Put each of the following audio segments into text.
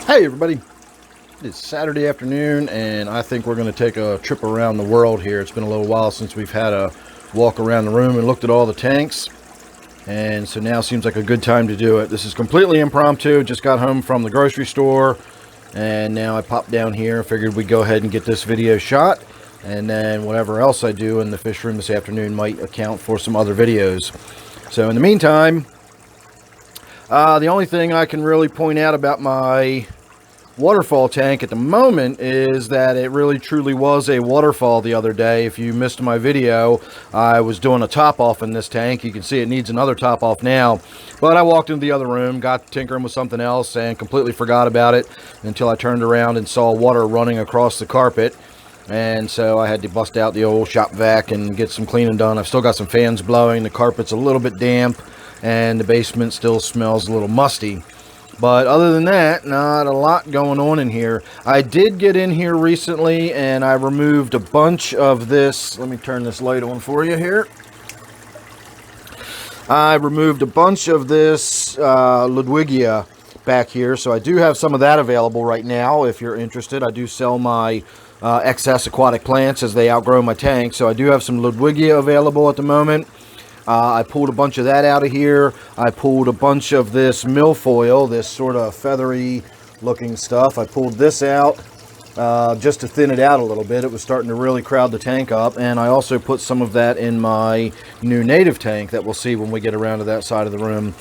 Hey everybody, it's Saturday afternoon and I think we're going to take a trip around the world here. It's been a little while since we've had a walk around the room and looked at all the tanks, and so now seems like a good time to do it. This is completely impromptu. Just got home from the grocery store and now I popped down here and figured we'd go ahead and get this video shot, and then whatever else I do in the fish room this afternoon might account for some other videos. So in the meantime, the only thing I can really point out about my waterfall tank at the moment is that it really truly was a waterfall the other day. If you missed my video, I was doing a top off in this tank. You can see it needs another top off now, but I walked into the other room, got tinkering with something else, and completely forgot about it until I turned around and saw water running across the carpet. And so I had to bust out the old shop vac and get some cleaning done. I've still got some fans blowing. The carpet's a little bit damp and the basement still smells a little musty. But other than that, not a lot going on in here. I did get in here recently and I removed a bunch of this. Let me turn this light on for you here. I removed a bunch of this Ludwigia back here. So I do have some of that available right now if you're interested. I do sell my excess aquatic plants as they outgrow my tank. So I do have some Ludwigia available at the moment. I pulled a bunch of that out of here. I pulled a bunch of this milfoil, this sort of feathery looking stuff. I pulled this out just to thin it out a little bit. It was starting to really crowd the tank up. And I also put some of that in my new native tank that we'll see when we get around to that side of the room.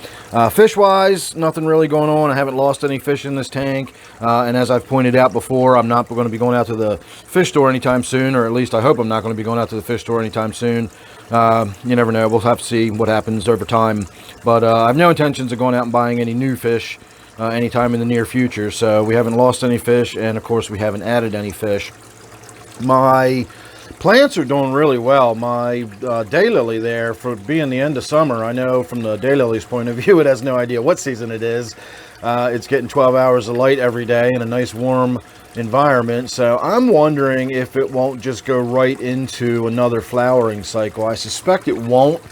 Fish-wise, nothing really going on. I haven't lost any fish in this tank. And as I've pointed out before, I'm not going to be going out to the fish store anytime soon, or at least I hope I'm not going to be going out to the fish store anytime soon. You never know. We'll have to see what happens over time. But I have no intentions of going out and buying any new fish anytime in the near future. So we haven't lost any fish, and of course we haven't added any fish. My plants are doing really well. My daylily there, for being the end of summer, I know from the daylily's point of view, it has no idea what season it is. It's getting 12 hours of light every day in a nice warm environment, so I'm wondering if it won't just go right into another flowering cycle. I suspect it won't.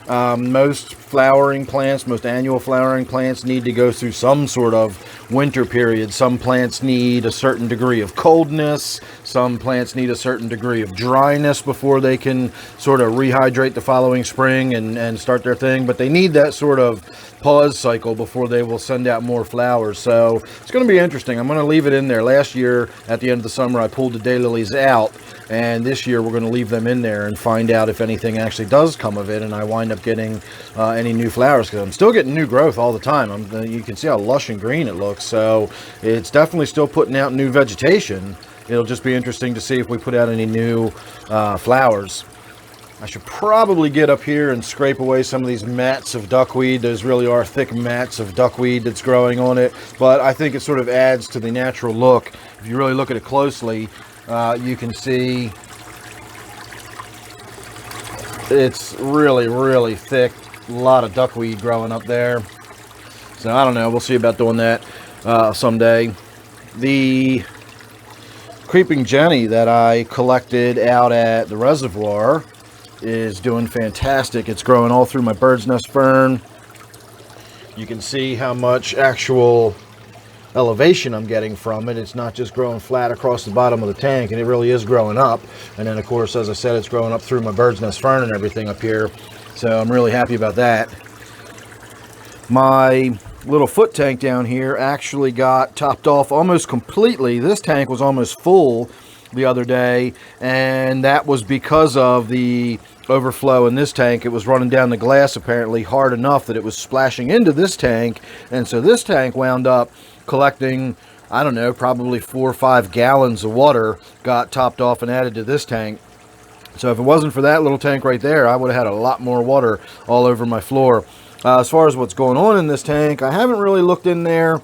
Most flowering plants, most annual flowering plants need to go through some sort of winter period. Some plants need a certain degree of coldness. Some plants need a certain degree of dryness before they can sort of rehydrate the following spring and start their thing. But they need that sort of pause cycle before they will send out more flowers. So it's going to be interesting. I'm going to leave it in there. Last year at the end of the summer I pulled the daylilies out, and this year we're going to leave them in there and find out if anything actually does come of it and I wind up getting any new flowers, because I'm still getting new growth all the time. You can see how lush and green it looks, so it's definitely still putting out new vegetation. It'll just be interesting to see if we put out any new flowers. I should probably get up here and scrape away some of these mats of duckweed. Those really are thick mats of duckweed that's growing on it, but I think it sort of adds to the natural look. If you really look at it closely, you can see it's really thick. A lot of duckweed growing up there. So I don't know. We'll see about doing that someday. The creeping jenny that I collected out at the reservoir is doing fantastic. It's growing all through my bird's nest fern. You can see how much actual elevation I'm getting from it. It's not just growing flat across the bottom of the tank, and it really is growing up. And then of course, as I said, it's growing up through my bird's nest fern and everything up here. So I'm really happy about that. My little foot tank down here actually got topped off almost completely. This tank was almost full the other day, and that was because of the overflow in this tank. It was running down the glass apparently hard enough that it was splashing into this tank, and so this tank wound up collecting, I don't know, probably 4 or 5 gallons of water got topped off and added to this tank. So if it wasn't for that little tank right there, I would have had a lot more water all over my floor. As far as what's going on in this tank, I haven't really looked in there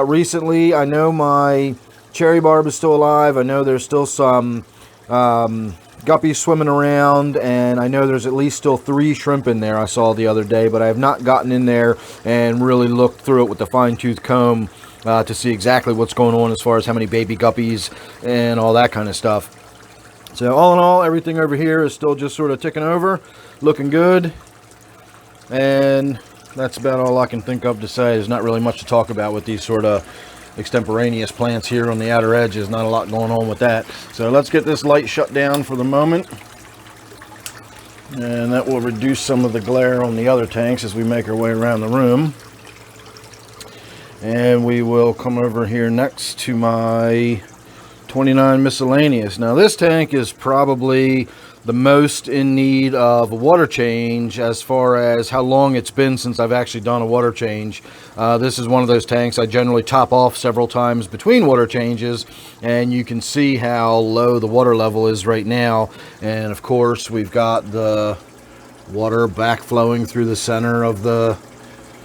recently. I know my cherry barb is still alive. I know there's still some guppies swimming around, and I know there's at least still 3 shrimp in there I saw the other day, but I have not gotten in there and really looked through it with the fine-tooth comb to see exactly what's going on as far as how many baby guppies and all that kind of stuff. So all in all, everything over here is still just sort of ticking over, looking good. And that's about all I can think of to say. There's not really much to talk about with these sort of extemporaneous plants here on the outer edges. Not a lot going on with that. So let's get this light shut down for the moment. And that will reduce some of the glare on the other tanks as we make our way around the room. And we will come over here next to my 29 Miscellaneous. Now this tank is probably the most in need of a water change as far as how long it's been since I've actually done a water change. This is one of those tanks I generally top off several times between water changes, and you can see how low the water level is right now. And of course we've got the water backflowing through the center of the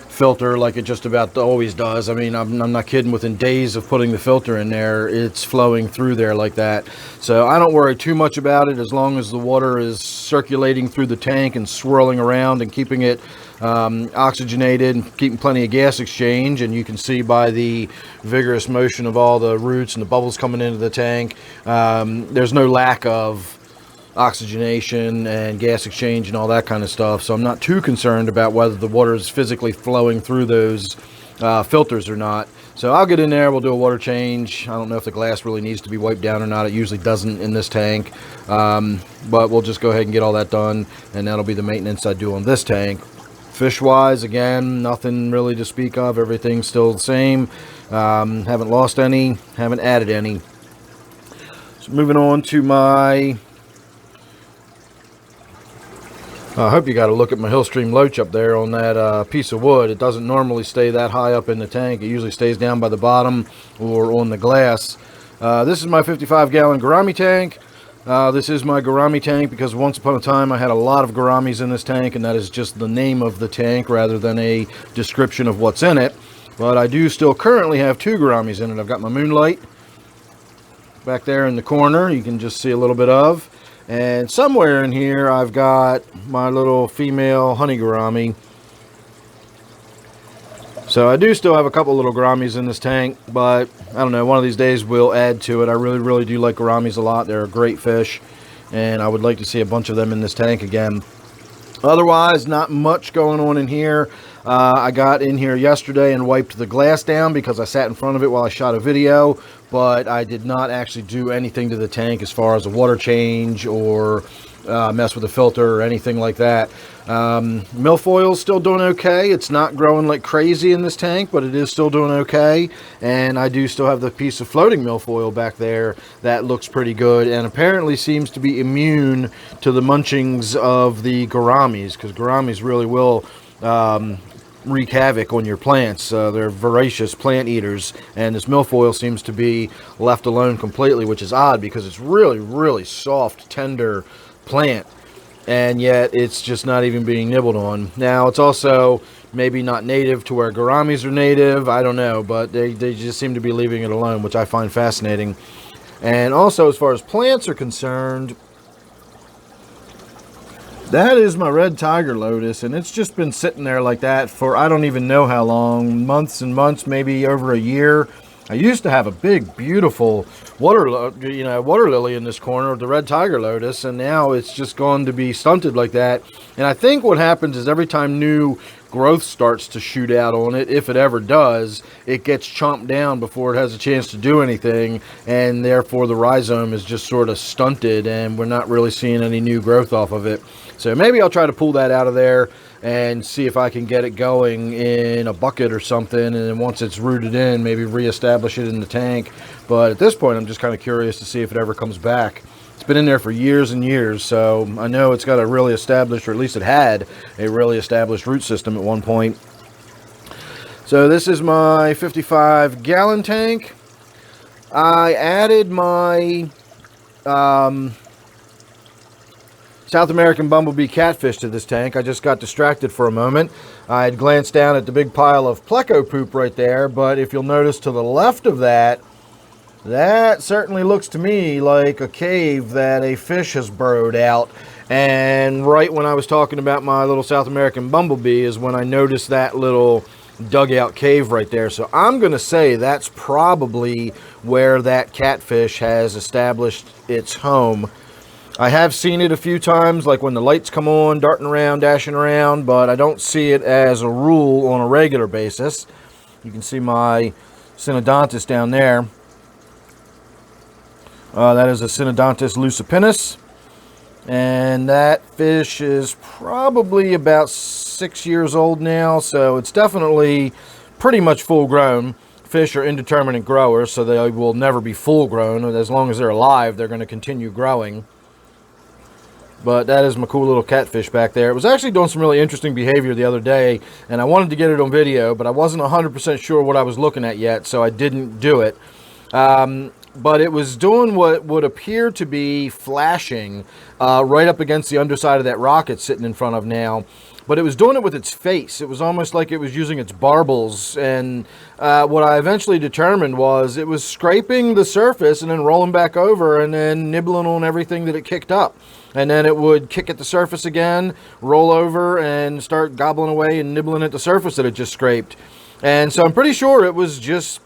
filter like it just about always does. I mean, I'm not kidding. Within days of putting the filter in there, it's flowing through there like that. So I don't worry too much about it as long as the water is circulating through the tank and swirling around and keeping it oxygenated and keeping plenty of gas exchange. And you can see by the vigorous motion of all the roots and the bubbles coming into the tank, there's no lack of oxygenation and gas exchange and all that kind of stuff. So I'm not too concerned about whether the water is physically flowing through those filters or not. So I'll get in there, we'll do a water change. I don't know if the glass really needs to be wiped down or not. It usually doesn't in this tank, but we'll just go ahead and get all that done, and that'll be the maintenance I do on this tank. Fish wise, again, nothing really to speak of. Everything's still the same. Haven't lost any, haven't added any. So moving on to my, I hope you got to look at my Hillstream loach up there on that piece of wood. It doesn't normally stay that high up in the tank. It usually stays down by the bottom or on the glass. This is my 55-gallon Gourami tank. This is my Gourami tank because once upon a time I had a lot of Gouramis in this tank, and that is just the name of the tank rather than a description of what's in it. But I do still currently have 2 Gouramis in it. I've got my Moonlight back there in the corner. You can just see a little bit of. And somewhere in here I've got my little female honey gourami. So I do still have a couple little gouramis in this tank, but I don't know, one of these days we'll add to it. I really do like gouramis a lot. They're a great fish, and I would like to see a bunch of them in this tank again. Otherwise, not much going on in here. I got in here yesterday and wiped the glass down because I sat in front of it while I shot a video, but I did not actually do anything to the tank as far as a water change or mess with the filter or anything like that. Milfoil's still doing okay. It's not growing like crazy in this tank, but it is still doing okay. And I do still have the piece of floating milfoil back there that looks pretty good and apparently seems to be immune to the munchings of the gouramis, because gouramis really will wreak havoc on your plants. They're voracious plant eaters, and this milfoil seems to be left alone completely, which is odd because it's really soft, tender plant, and yet it's just not even being nibbled on. Now it's also maybe not native to where gouramis are native, I don't know, but they just seem to be leaving it alone, which I find fascinating. And also, as far as plants are concerned, that is my red Tiger Lotus, and it's just been sitting there like that for I don't even know how long, months and months, maybe over a year. I used to have a big, beautiful water lily in this corner of the red Tiger Lotus, and now it's just gone to be stunted like that. And I think what happens is every time new growth starts to shoot out on it, if it ever does, it gets chomped down before it has a chance to do anything, and therefore the rhizome is just sort of stunted, and we're not really seeing any new growth off of it. So maybe I'll try to pull that out of there and see if I can get it going in a bucket or something, and then once it's rooted in, maybe reestablish it in the tank. But at this point, I'm just kind of curious to see if it ever comes back. It's been in there for years and years, so I know it's got a really established, or at least it had a really established root system at one point. So this is my 55-gallon tank. I added my South American bumblebee catfish to this tank. I just got distracted for a moment. I had glanced down at the big pile of pleco poop right there, but if you'll notice to the left of that, that certainly looks to me like a cave that a fish has burrowed out. And right when I was talking about my little South American bumblebee is when I noticed that little dugout cave right there. So I'm going to say that's probably where that catfish has established its home. I have seen it a few times, like when the lights come on, darting around, dashing around, but I don't see it as a rule on a regular basis. You can see my Synodontis down there. That is a Synodontis lucipinus. And that fish is probably about 6 years old now, so it's definitely pretty much full grown. Fish are indeterminate growers, so they will never be full grown. As long as they're alive, they're going to continue growing. But that is my cool little catfish back there. It was actually doing some really interesting behavior the other day, and I wanted to get it on video, but I wasn't 100% sure what I was looking at yet, so I didn't do it. But it was doing what would appear to be flashing right up against the underside of that rock it's sitting in front of now. But it was doing it with its face. It was almost like it was using its barbels. And what I eventually determined was it was scraping the surface and then rolling back over and then nibbling on everything that it kicked up. And then it would kick at the surface again, roll over, and start gobbling away and nibbling at the surface that it just scraped. And so I'm pretty sure it was just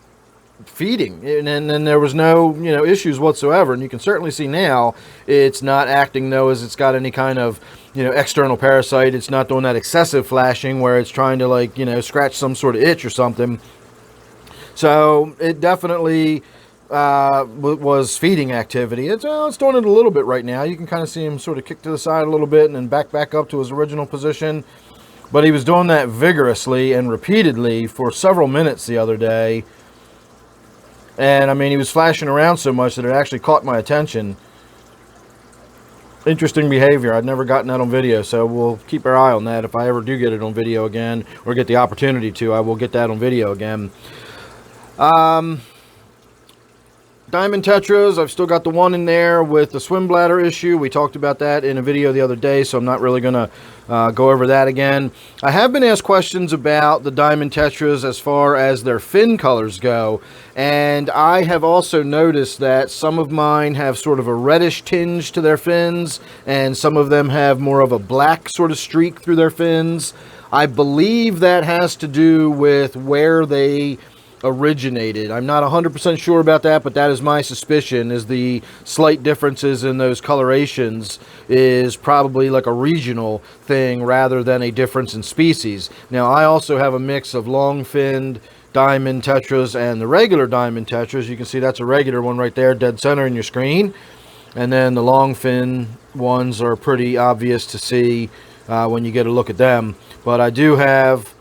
feeding, and there was no issues whatsoever. And you can certainly see now it's not acting though as it's got any kind of external parasite. It's not doing that excessive flashing where it's trying to, like, scratch some sort of itch or something. So it definitely was feeding activity. It's doing it a little bit right now. You can kind of see him sort of kick to the side a little bit and then back up to his original position. But he was doing that vigorously and repeatedly for several minutes the other day. And I mean, he was flashing around so much that it actually caught my attention. Interesting behavior. I'd never gotten that on video, so we'll keep our eye on that. If I ever do get it on video again, or get the opportunity to, I will get that on video again. Diamond tetras, I've still got the one in there with the swim bladder issue. We talked about that in a video the other day, so I'm not really going to go over that again. I have been asked questions about the diamond tetras as far as their fin colors go, and I have also noticed that some of mine have sort of a reddish tinge to their fins, and some of them have more of a black sort of streak through their fins. I believe that has to do with where they originated. I'm not 100% sure about that, but that is my suspicion, is the slight differences in those colorations is probably like a regional thing rather than a difference in species. Now, I also have a mix of long-finned diamond tetras and the regular diamond tetras. You can see that's a regular one right there, dead center in your screen. And then the long-fin ones are pretty obvious to see when you get a look at them. But I do have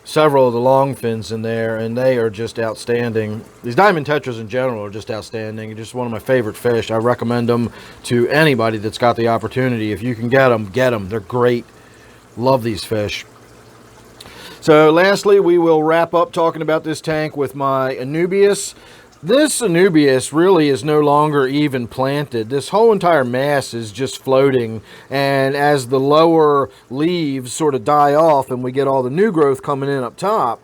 several of the long fins in there, and they are just outstanding. These diamond tetras in general are just outstanding. Just one of my favorite fish. I recommend them to anybody that's got the opportunity. If you can get them, get them. They're great. Love these fish. So lastly, we will wrap up talking about this tank with my Anubias. This Anubias really is no longer even planted. This whole entire mass is just floating, and as the lower leaves sort of die off and we get all the new growth coming in up top,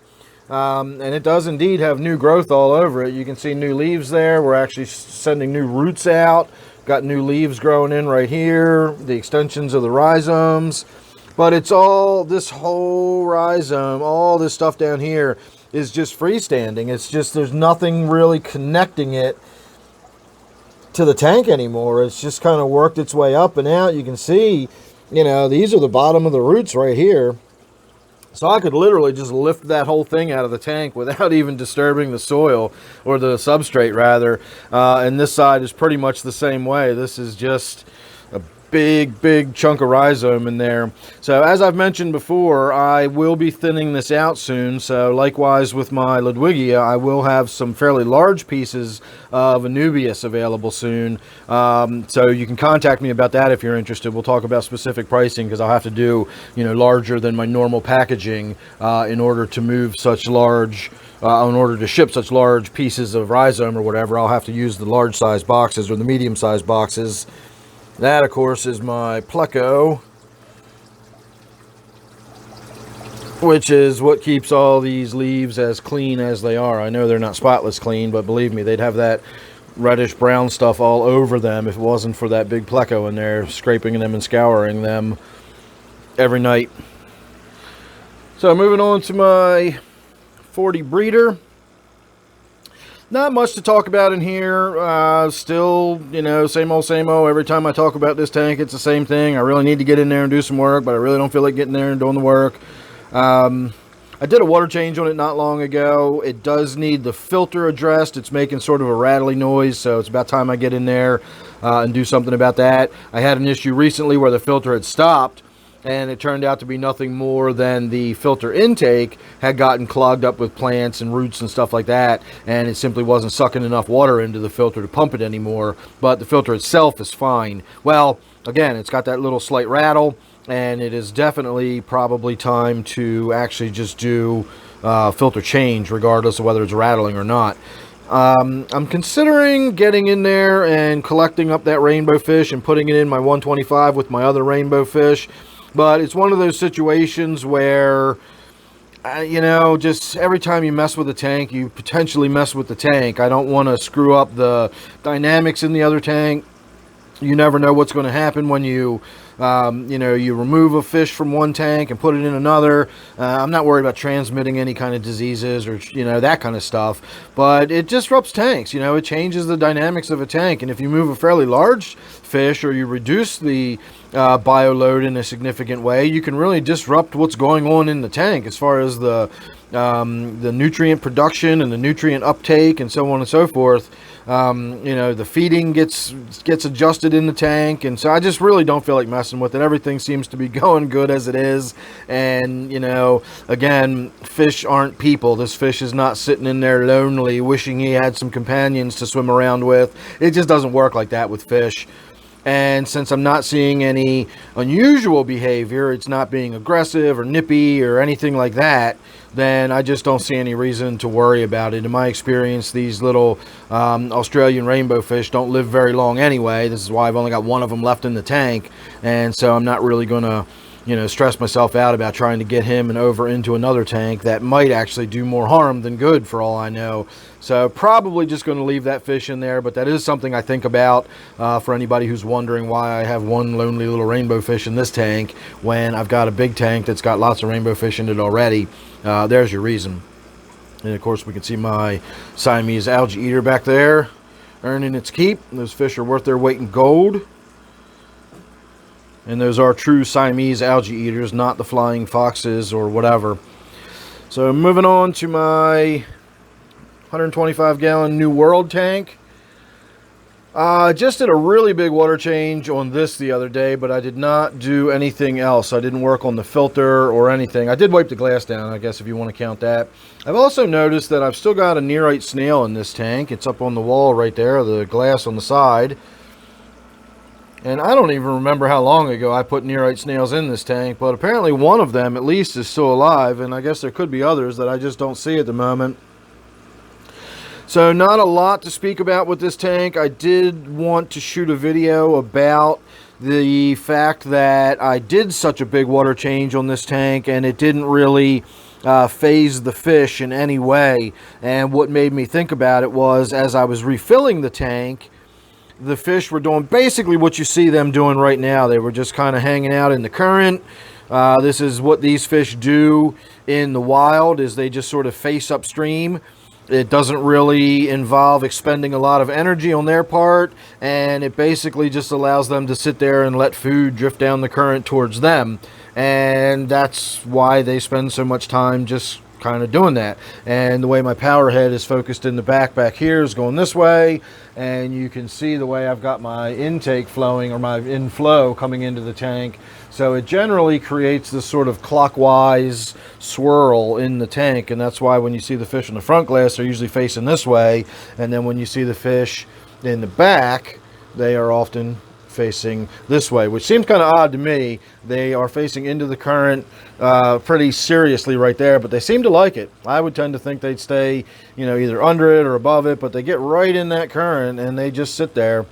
and it does indeed have new growth all over it. You can see new leaves there. We're actually sending new roots out. Got new leaves growing in right here, the extensions of the rhizomes. But it's all, this whole rhizome, all this stuff down here is just freestanding. It's just, there's nothing really connecting it to the tank anymore. It's just kind of worked its way up and out. You can see, these are the bottom of the roots right here. So I could literally just lift that whole thing out of the tank without even disturbing the soil, or the substrate rather. And this side is pretty much the same way. This is just a big chunk of rhizome in there. So as I've mentioned before, I will be thinning this out soon. So likewise with my Ludwigia, I will have some fairly large pieces of Anubias available soon. So you can contact me about that if you're interested. We'll talk about specific pricing, because I'll have to do larger than my normal packaging in order to move such large in order to ship such large pieces of rhizome or whatever. I'll have to use the large size boxes or the medium size boxes. That, of course, is my Pleco, which is what keeps all these leaves as clean as they are. I know they're not spotless clean, but believe me, they'd have that reddish brown stuff all over them if it wasn't for that big Pleco in there, scraping them and scouring them every night. So moving on to my 40 breeder. Not much to talk about in here. Still, same old. Every time I talk about this tank, it's the same thing. I really need to get in there and do some work, but I really don't feel like getting there and doing the work. I did a water change on it not long ago. It does need the filter addressed. It's making sort of a rattly noise, so it's about time I get in there and do something about that. I had an issue recently where the filter had stopped, and it turned out to be nothing more than the filter intake had gotten clogged up with plants and roots and stuff like that, and it simply wasn't sucking enough water into the filter to pump it anymore. But the filter itself is fine. Well, again, it's got that little slight rattle, and it is definitely probably time to actually just do filter change, regardless of whether it's rattling or not. I'm considering getting in there and collecting up that rainbow fish and putting it in my 125 with my other rainbow fish, but it's one of those situations where you know, just every time you mess with a tank, you potentially mess with the tank. I don't want to screw up the dynamics in the other tank. You never know what's going to happen when you you remove a fish from one tank and put it in another. I'm not worried about transmitting any kind of diseases or, that kind of stuff. But it disrupts tanks. It changes the dynamics of a tank. And if you move a fairly large fish or you reduce the bio load in a significant way, you can really disrupt what's going on in the tank as far as the nutrient production and the nutrient uptake and so on and so forth. The feeding gets adjusted in the tank, and so I just really don't feel like messing with it. Everything seems to be going good as it is, and again, fish aren't people. This fish is not sitting in there lonely wishing he had some companions to swim around with. It just doesn't work like that with fish. And since I'm not seeing any unusual behavior, it's not being aggressive or nippy or anything like that, then I just don't see any reason to worry about it. In my experience, these little Australian rainbow fish don't live very long anyway. This is why I've only got one of them left in the tank. And so I'm not really going to stress myself out about trying to get him and over into another tank that might actually do more harm than good for all I know. So probably just going to leave that fish in there, but that is something I think about for anybody who's wondering why I have one lonely little rainbow fish in this tank when I've got a big tank that's got lots of rainbow fish in it already. There's your reason. And of course we can see my Siamese algae eater back there earning its keep. Those fish are worth their weight in gold. And those are true Siamese algae eaters, not the flying foxes or whatever. So moving on to my 125 gallon New World tank. Just did a really big water change on this the other day, but I did not do anything else. I didn't work on the filter or anything. I did wipe the glass down, I guess, if you want to count that. I've also noticed that I've still got a nearite snail in this tank. It's up on the wall right there, the glass on the side. And I don't even remember how long ago I put nearite snails in this tank, but apparently one of them at least is still alive, and I guess there could be others that I just don't see at the moment. So not a lot to speak about with this tank. I did want to shoot a video about the fact that I did such a big water change on this tank and it didn't really phase the fish in any way. And what made me think about it was, as I was refilling the tank, the fish were doing basically what you see them doing right now. They were just kind of hanging out in the current. This is what these fish do in the wild, is they just sort of face upstream. It doesn't really involve expending a lot of energy on their part, and it basically just allows them to sit there and let food drift down the current towards them. And that's why they spend so much time just kind of doing that. And the way my power head is focused in the back here is going this way, and you can see the way I've got my intake flowing, or my inflow coming into the tank. So it generally creates this sort of clockwise swirl in the tank, and that's why when you see the fish in the front glass, they're usually facing this way, and then when you see the fish in the back, they are often facing this way, which seems kind of odd to me. They are facing into the current pretty seriously right there, but they seem to like it. I would tend to think they'd stay, either under it or above it, but they get right in that current and they just sit there.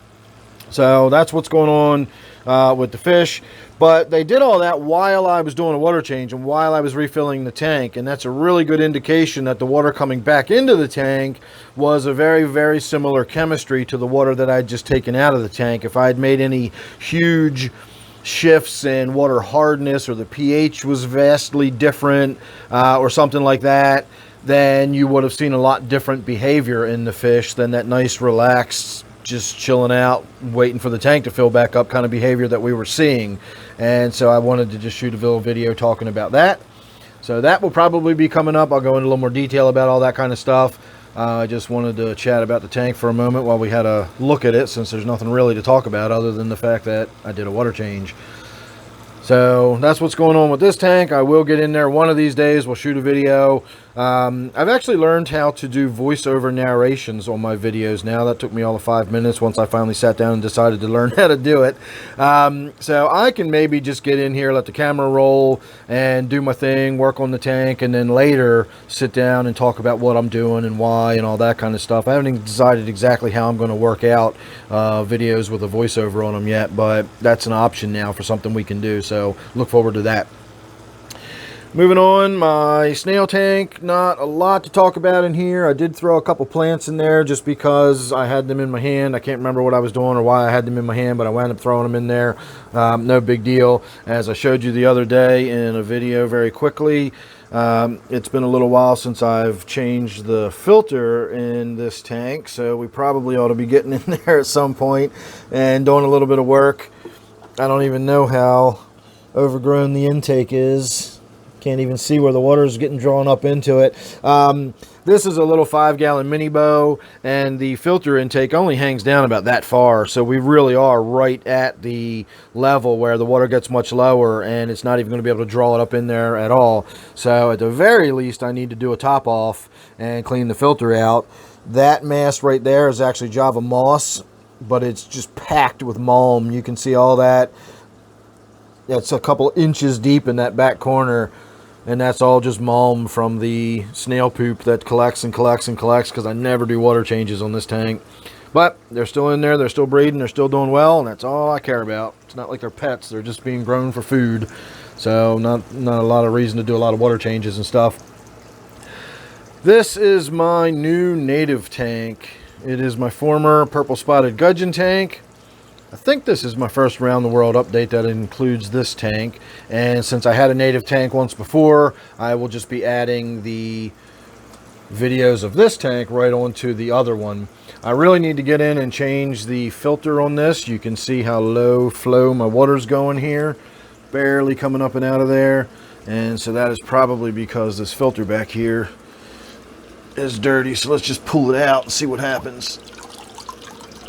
So that's what's going on with the fish. But they did all that while I was doing a water change and while I was refilling the tank, and that's a really good indication that the water coming back into the tank was a very, very similar chemistry to the water that I'd just taken out of the tank. If I had made any huge shifts in water hardness, or the pH was vastly different or something like that, then you would have seen a lot different behavior in the fish than that nice, relaxed, just chilling out, waiting for the tank to fill back up kind of behavior that we were seeing. And so I wanted to just shoot a little video talking about that. So that will probably be coming up. I'll go into a little more detail about all that kind of stuff. I just wanted to chat about the tank for a moment while we had a look at it, since there's nothing really to talk about other than the fact that I did a water change. So that's what's going on with this tank. I will get in there one of these days. We'll shoot a video. I've actually learned how to do voiceover narrations on my videos now. That took me all of 5 minutes once I finally sat down and decided to learn how to do it. So I can maybe just get in here, let the camera roll, and do my thing, work on the tank, and then later sit down and talk about what I'm doing and why and all that kind of stuff. I haven't decided exactly how I'm going to work out videos with a voiceover on them yet, but that's an option now for something we can do. So look forward to that. Moving on, my snail tank, not a lot to talk about in here. I did throw a couple plants in there just because I had them in my hand. I can't remember what I was doing or why I had them in my hand, but I wound up throwing them in there. No big deal. As I showed you the other day in a video very quickly, it's been a little while since I've changed the filter in this tank, so we probably ought to be getting in there at some point and doing a little bit of work. I don't even know how overgrown the intake is. Can't even see where the water is getting drawn up into it. This is a little 5-gallon mini bow, and the filter intake only hangs down about that far, so we really are right at the level where the water gets much lower, and it's not even going to be able to draw it up in there at all. So at the very least, I need to do a top off and clean the filter out. That mass right there is actually Java moss, but it's just packed with malm. You can see all that. It's a couple inches deep in that back corner, and that's all just malm from the snail poop that collects and collects and collects, because I never do water changes on this tank. But they're still in there, they're still breeding, they're still doing well, and that's all I care about. It's not like they're pets, they're just being grown for food. So not a lot of reason to do a lot of water changes and stuff. This is my new native tank. It is my former purple spotted gudgeon tank. I think this is my first Around the World update that includes this tank, and since I had a native tank once before, I will just be adding the videos of this tank right onto the other one. I really need to get in and change the filter on this. You can see how low flow my water's going here, barely coming up and out of there, and so that is probably because this filter back here is dirty. So let's just pull it out and see what happens.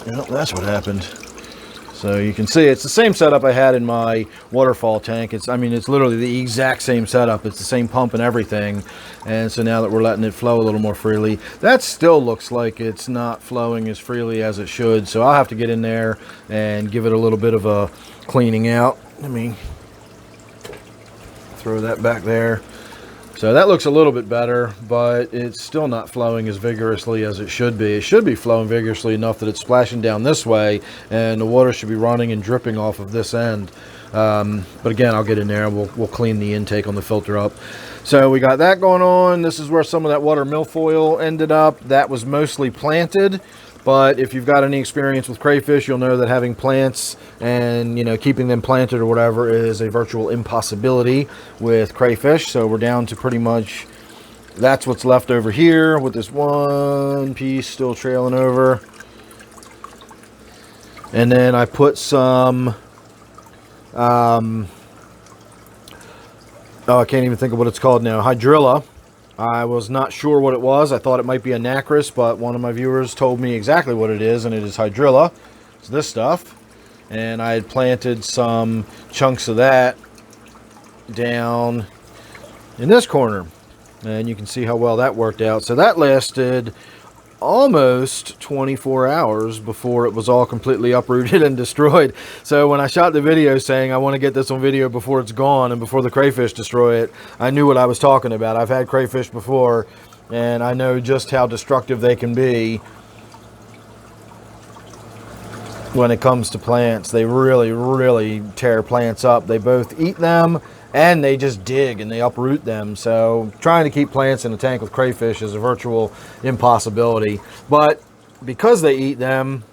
Well, that's what happened. So you can see it's the same setup I had in my waterfall tank. It's literally the exact same setup. It's the same pump and everything. And so now that we're letting it flow a little more freely, that still looks like it's not flowing as freely as it should. So I'll have to get in there and give it a little bit of a cleaning out. Let me throw that back there. So that looks a little bit better, but it's still not flowing as vigorously as it should be. It should be flowing vigorously enough that it's splashing down this way, and the water should be running and dripping off of this end. But again, I'll get in there and we'll clean the intake on the filter up. So we got that going on. This is where some of that water milfoil ended up. That was mostly planted. But if you've got any experience with crayfish, you'll know that having plants and, keeping them planted or whatever is a virtual impossibility with crayfish. So we're down to pretty much, that's what's left over here with this one piece still trailing over. And then I put some, I can't even think of what it's called now, hydrilla. I was not sure what it was. I thought it might be a nacris, but one of my viewers told me exactly what it is, and it is hydrilla. It's this stuff. And I had planted some chunks of that down in this corner. And you can see how well that worked out. So that lasted almost 24 hours before it was all completely uprooted and destroyed. So when I shot the video saying I want to get this on video before it's gone and before the crayfish destroy it, I knew what I was talking about. I've had crayfish before, and I know just how destructive they can be when it comes to plants. They really, really tear plants up. They both eat them and they just dig and they uproot them. So trying to keep plants in a tank with crayfish is a virtual impossibility. But because they eat them,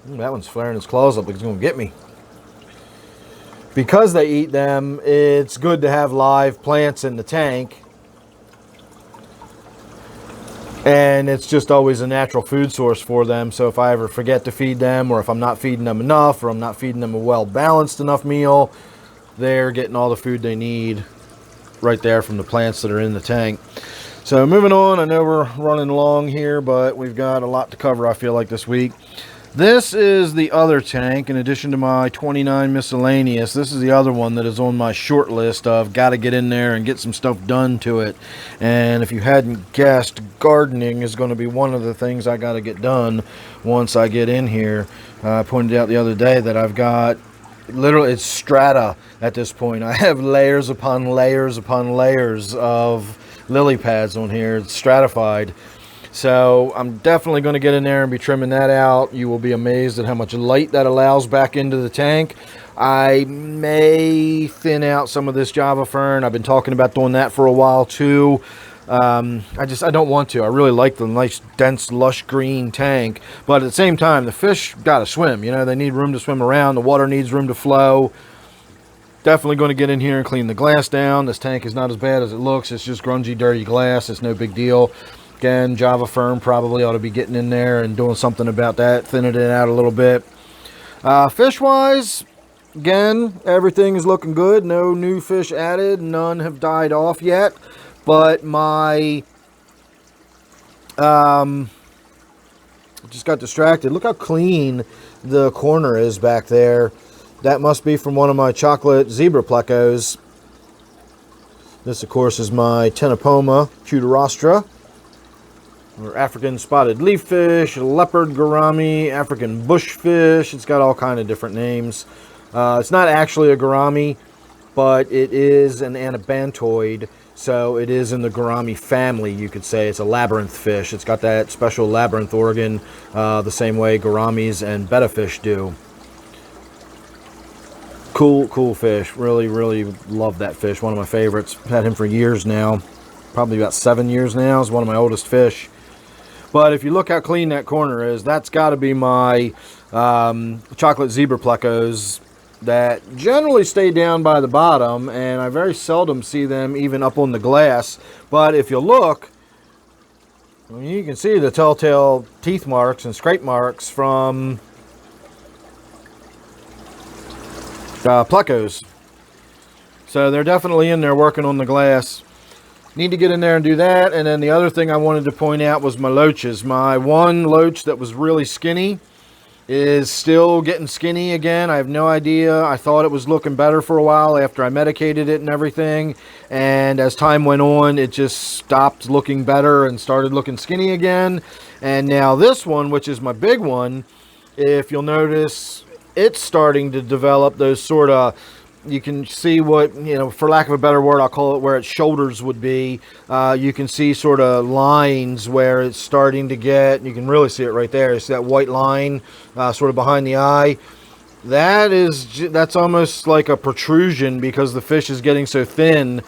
that one's flaring his claws up like he's gonna get me. Because they eat them, it's good to have live plants in the tank. And it's just always a natural food source for them. So if I ever forget to feed them, or if I'm not feeding them enough, or I'm not feeding them a well-balanced enough meal, they're getting all the food they need right there from the plants that are in the tank. So moving on, I know we're running long here, but we've got a lot to cover, I feel like, this week. This is the other tank, in addition to my 29 miscellaneous. This is the other one that is on my short list of got to get in there and get some stuff done to it. And if you hadn't guessed, gardening is going to be one of the things I got to get done once I get in here. I pointed out the other day that I've got, literally, it's strata at this point. I have layers upon layers upon layers of lily pads on here. It's stratified. So I'm definitely going to get in there and be trimming that out. You will be amazed at how much light that allows back into the tank. I may thin out some of this Java fern. I've been talking about doing that for a while too. I don't want to. I really like the nice, dense, lush green tank. But at the same time, the fish got to swim. You know, they need room to swim around. The water needs room to flow. Definitely going to get in here and clean the glass down. This tank is not as bad as it looks. It's just grungy, dirty glass. It's no big deal. Again, Java fern probably ought to be getting in there and doing something about that, thinning it out a little bit. Fish-wise, again, everything is looking good. No new fish added. None have died off yet. But my... just got distracted. Look how clean the corner is back there. That must be from one of my chocolate zebra plecos. This, of course, is my Tenopoma cutirostra, or African spotted leaffish, leopard gourami, African bushfish. It's got all kind of different names. It's not actually a gourami, but it is an anabantoid, so it is in the gourami family, you could say. It's a labyrinth fish. It's got that special labyrinth organ, the same way gouramis and betta fish do. Cool fish. Really love that fish. One of my favorites. Had him for years now. Probably about 7 years now. It's one of my oldest fish. But if you look how clean that corner is, that's got to be my chocolate zebra plecos that generally stay down by the bottom, and I very seldom see them even up on the glass. But if you look, you can see the telltale teeth marks and scrape marks from plecos. So they're definitely in there working on the glass. Need to get in there and do that. And then the other thing I wanted to point out was my loaches. My one loach that was really skinny is still getting skinny again. I have no idea. I thought it was looking better for a while after I medicated it and everything. And as time went on, it just stopped looking better and started looking skinny again. And now this one, which is my big one, if you'll notice, it's starting to develop those sort of, you can see what, you know, for lack of a better word, I'll call it where its shoulders would be. You can see sort of lines where it's starting to get, you can really see it right there. It's that white line sort of behind the eye. That's almost like a protrusion because the fish is getting so thin.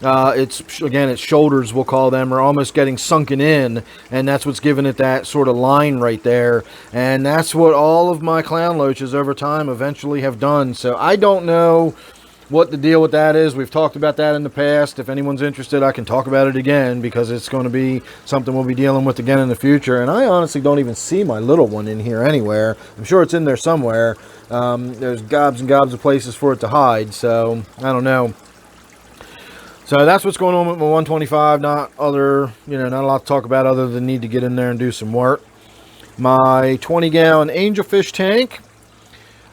Its shoulders, we'll call them, are almost getting sunken in, and that's what's giving it that sort of line right there. And that's what all of my clown loaches over time eventually have done. So I don't know what the deal with that is. We've talked about that in the past. If anyone's interested, I can talk about it again because it's going to be something we'll be dealing with again in the future. And I honestly don't even see my little one in here anywhere. I'm sure it's in there somewhere. There's gobs and gobs of places for it to hide, so I don't know. So that's what's going on with my 125. Not a lot to talk about other than need to get in there and do some work. My 20-gallon Angelfish tank.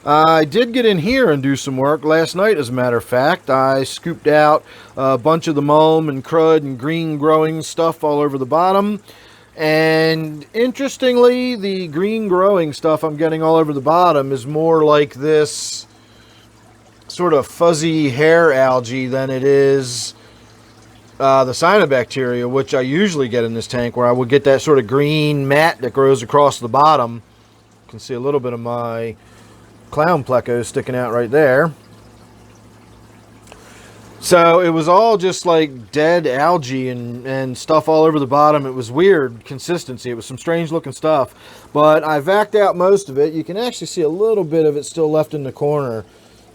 I did get in here and do some work last night, as a matter of fact. I scooped out a bunch of the mulm and crud and green growing stuff all over the bottom. And interestingly, the green growing stuff I'm getting all over the bottom is more like this sort of fuzzy hair algae than it is the cyanobacteria, which I usually get in this tank, where I would get that sort of green mat that grows across the bottom. You can see a little bit of my clown pleco sticking out right there. So it was all just like dead algae and stuff all over the bottom. It was weird consistency. It was some strange looking stuff. But I vacked out most of it. You can actually see a little bit of it still left in the corner,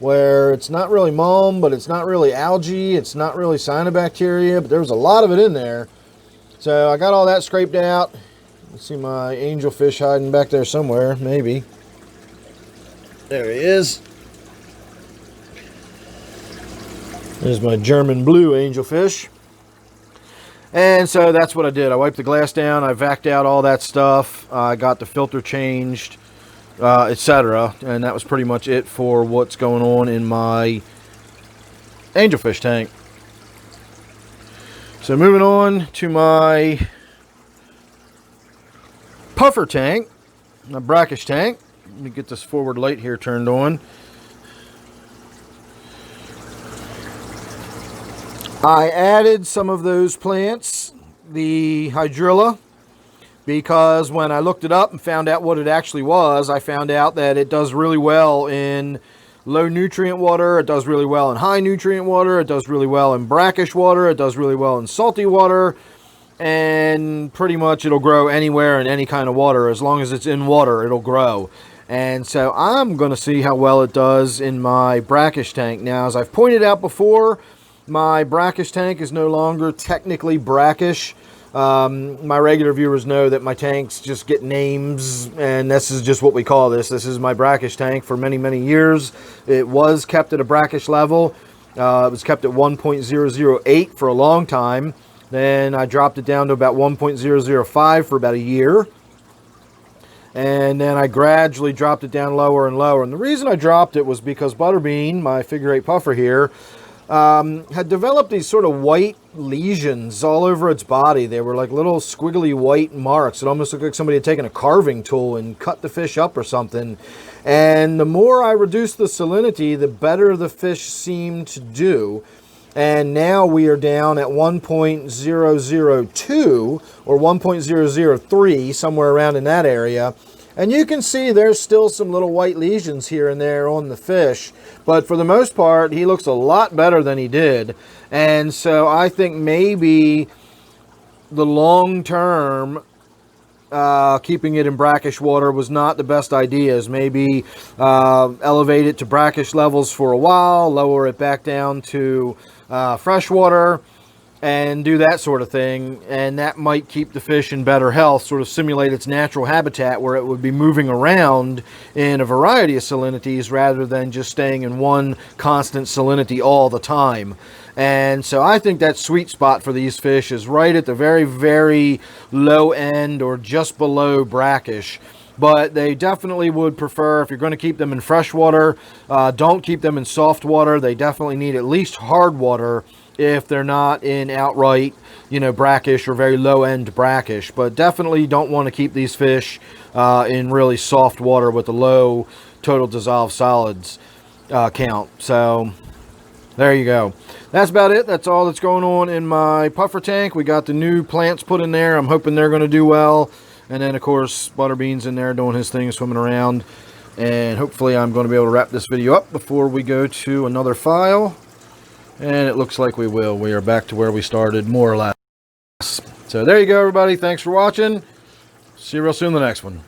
where it's not really mulm, but it's not really algae, it's not really cyanobacteria, but there was a lot of it in there. So I got all that scraped out. Let's see my angelfish hiding back there somewhere, maybe. There he is. There's my German blue angelfish. And so that's what I did. I wiped the glass down, I vacuumed out all that stuff, I got the filter changed, etc. And that was pretty much it for what's going on in my angelfish tank. So moving on to my puffer tank, my brackish tank. Let me get this forward light here turned on. I added some of those plants, the hydrilla, because when I looked it up and found out what it actually was, I found out that it does really well in low nutrient water, it does really well in high nutrient water, it does really well in brackish water, it does really well in salty water, and pretty much it'll grow anywhere in any kind of water. As long as it's in water, it'll grow. And so I'm going to see how well it does in my brackish tank. Now, as I've pointed out before, my brackish tank is no longer technically brackish. My regular viewers know that my tanks just get names, and this is just what we call this. This is my brackish tank for many, many years. It was kept at a brackish level. It was kept at 1.008 for a long time. Then I dropped it down to about 1.005 for about a year. And then I gradually dropped it down lower and lower. And the reason I dropped it was because Butterbean, my figure 8 puffer here, had developed these sort of white lesions all over its body. They were like little squiggly white marks. It almost looked like somebody had taken a carving tool and cut the fish up or something. And the more I reduced the salinity, the better the fish seemed to do. And now we are down at 1.002 or 1.003, somewhere around in that area. And you can see there's still some little white lesions here and there on the fish. But for the most part, he looks a lot better than he did. And so I think maybe the long term, keeping it in brackish water was not the best ideas. Maybe elevate it to brackish levels for a while, lower it back down to freshwater, and do that sort of thing, and that might keep the fish in better health, sort of simulate its natural habitat where it would be moving around in a variety of salinities rather than just staying in one constant salinity all the time. And so I think that sweet spot for these fish is right at the very, very low end or just below brackish. But they definitely would prefer, if you're going to keep them in fresh water, don't keep them in soft water. They definitely need at least hard water if they're not in outright, brackish or very low end brackish. But definitely don't want to keep these fish in really soft water with a low total dissolved solids count. So there you go. That's about it. That's all that's going on in my puffer tank. We got the new plants put in there. I'm hoping they're going to do well. And then, of course, Butterbean's in there doing his thing, swimming around. And hopefully I'm going to be able to wrap this video up before we go to another file. And it looks like we will. We are back to where we started, more or less. So there you go, everybody. Thanks for watching. See you real soon in the next one.